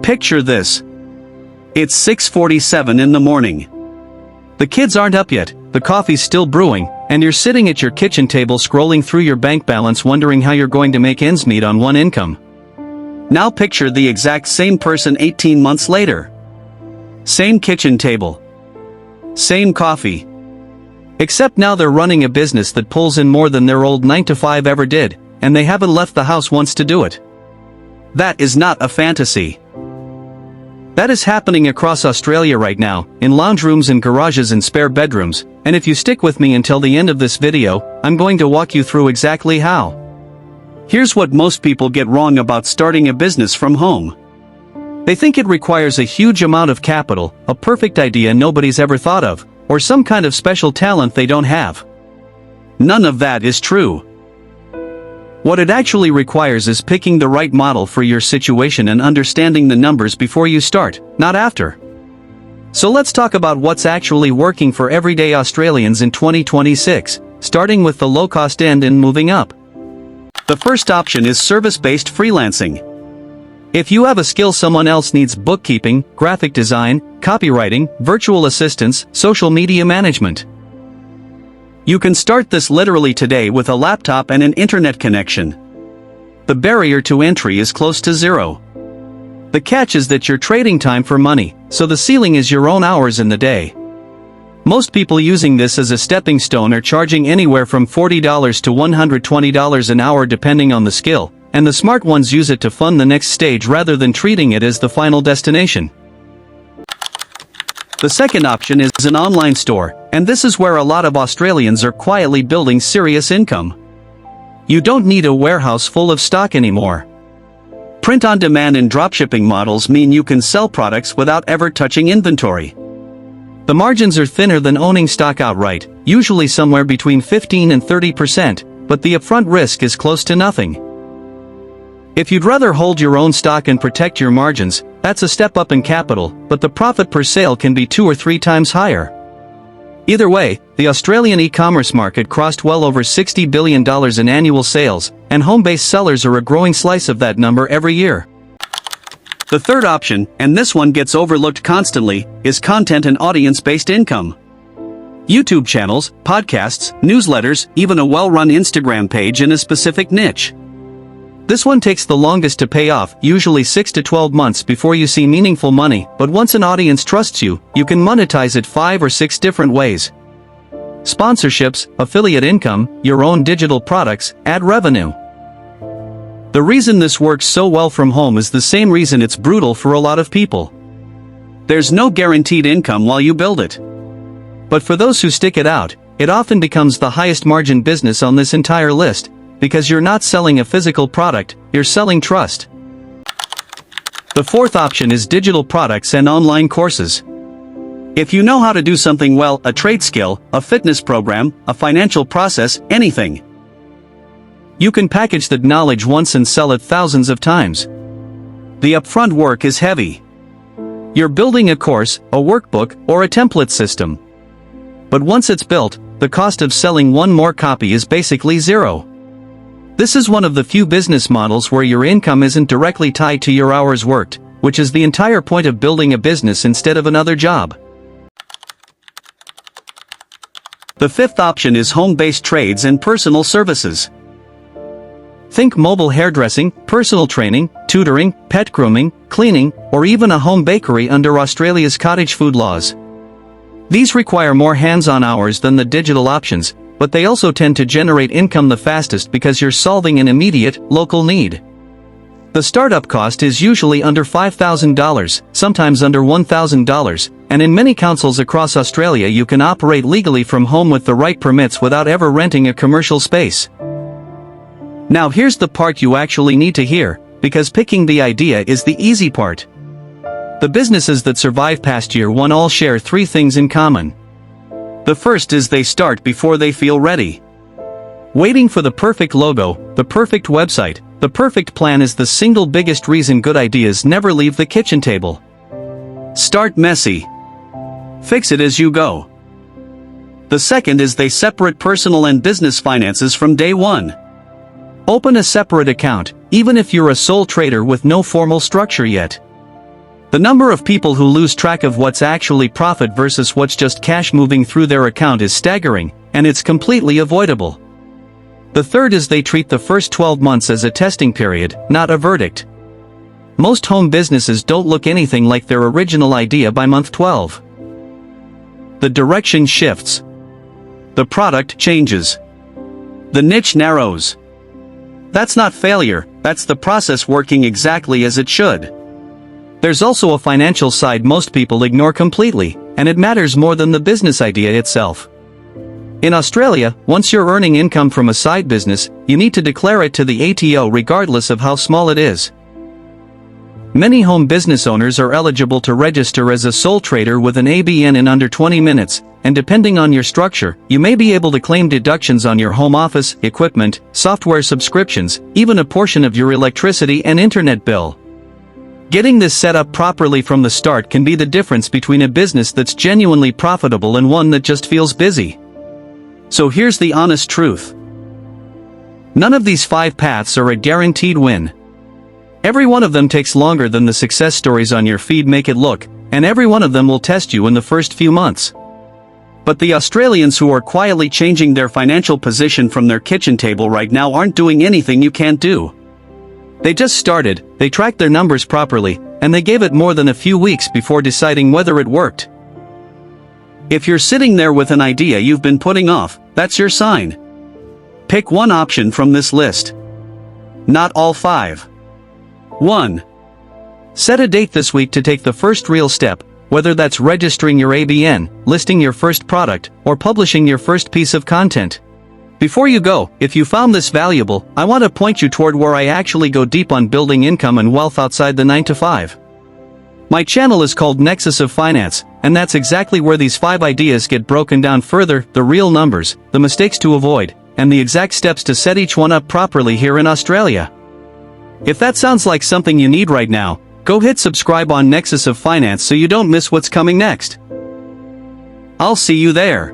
Picture this. It's 6:47 in the morning. The kids aren't up yet, the coffee's still brewing, and you're sitting at your kitchen table scrolling through your bank balance wondering how you're going to make ends meet on one income. Now picture the exact same person 18 months later. Same kitchen table. Same coffee. Except now they're running a business that pulls in more than their old 9-to-5 ever did, and they haven't left the house once to do it. That is not a fantasy. That is happening across Australia right now, in lounge rooms and garages and spare bedrooms, and if you stick with me until the end of this video, I'm going to walk you through exactly how. Here's what most people get wrong about starting a business from home. They think it requires a huge amount of capital, a perfect idea nobody's ever thought of, or some kind of special talent they don't have. None of that is true. What it actually requires is picking the right model for your situation and understanding the numbers before you start, not after. So let's talk about what's actually working for everyday Australians in 2026, starting with the low-cost end and moving up. The first option is service-based freelancing. If you have a skill someone else needs: bookkeeping, graphic design, copywriting, virtual assistants, social media management. You can start this literally today with a laptop and an internet connection. The barrier to entry is close to zero. The catch is that you're trading time for money, so the ceiling is your own hours in the day. Most people using this as a stepping stone are charging anywhere from $40 to $120 an hour depending on the skill, and the smart ones use it to fund the next stage rather than treating it as the final destination. The second option is an online store, and this is where a lot of Australians are quietly building serious income. You don't need a warehouse full of stock anymore. Print-on-demand and dropshipping models mean you can sell products without ever touching inventory. The margins are thinner than owning stock outright, usually somewhere between 15 and 30%, but the upfront risk is close to nothing. If you'd rather hold your own stock and protect your margins, that's a step up in capital, but the profit per sale can be 2 or 3 times higher. Either way, the Australian e-commerce market crossed well over $60 billion in annual sales, and home-based sellers are a growing slice of that number every year. The third option, and this one gets overlooked constantly, is content and audience-based income. YouTube channels, podcasts, newsletters, even a well-run Instagram page in a specific niche. This one takes the longest to pay off, usually 6 to 12 months before you see meaningful money, but once an audience trusts you, you can monetize it 5 or 6 different ways. Sponsorships, affiliate income, your own digital products, ad revenue. The reason this works so well from home is the same reason it's brutal for a lot of people. There's no guaranteed income while you build it. But for those who stick it out, it often becomes the highest margin business on this entire list, because you're not selling a physical product, you're selling trust. The fourth option is digital products and online courses. If you know how to do something well, a trade skill, a fitness program, a financial process, anything, you can package that knowledge once and sell it thousands of times. The upfront work is heavy. You're building a course, a workbook, or a template system. But once it's built, the cost of selling one more copy is basically zero. This is one of the few business models where your income isn't directly tied to your hours worked, which is the entire point of building a business instead of another job. The fifth option is home-based trades and personal services. Think mobile hairdressing, personal training, tutoring, pet grooming, cleaning, or even a home bakery under Australia's cottage food laws. These require more hands-on hours than the digital options, but they also tend to generate income the fastest because you're solving an immediate, local need. The startup cost is usually under $5,000, sometimes under $1,000, and in many councils across Australia you can operate legally from home with the right permits without ever renting a commercial space. Now here's the part you actually need to hear, because picking the idea is the easy part. The businesses that survive past year one all share 3 things in common. The first is they start before they feel ready. Waiting for the perfect logo, the perfect website, the perfect plan is the single biggest reason good ideas never leave the kitchen table. Start messy. Fix it as you go. The second is they separate personal and business finances from day one. Open a separate account, even if you're a sole trader with no formal structure yet. The number of people who lose track of what's actually profit versus what's just cash moving through their account is staggering, and it's completely avoidable. The third is they treat the first 12 months as a testing period, not a verdict. Most home businesses don't look anything like their original idea by month 12. The direction shifts. The product changes. The niche narrows. That's not failure, that's the process working exactly as it should. There's also a financial side most people ignore completely, and it matters more than the business idea itself. In Australia, once you're earning income from a side business, you need to declare it to the ATO regardless of how small it is. Many home business owners are eligible to register as a sole trader with an ABN in under 20 minutes, and depending on your structure, you may be able to claim deductions on your home office, equipment, software subscriptions, even a portion of your electricity and internet bill. Getting this set up properly from the start can be the difference between a business that's genuinely profitable and one that just feels busy. So here's the honest truth. None of these 5 paths are a guaranteed win. Every one of them takes longer than the success stories on your feed make it look, and every one of them will test you in the first few months. But the Australians who are quietly changing their financial position from their kitchen table right now aren't doing anything you can't do. They just started, they tracked their numbers properly, and they gave it more than a few weeks before deciding whether it worked. If you're sitting there with an idea you've been putting off, that's your sign. Pick one option from this list. Not all 5. 1. Set a date this week to take the first real step, whether that's registering your ABN, listing your first product, or publishing your first piece of content. Before you go, if you found this valuable, I want to point you toward where I actually go deep on building income and wealth outside the 9-to-5. My channel is called Nexus of Finance, and that's exactly where these 5 ideas get broken down further, the real numbers, the mistakes to avoid, and the exact steps to set each one up properly here in Australia. If that sounds like something you need right now, go hit subscribe on Nexus of Finance so you don't miss what's coming next. I'll see you there.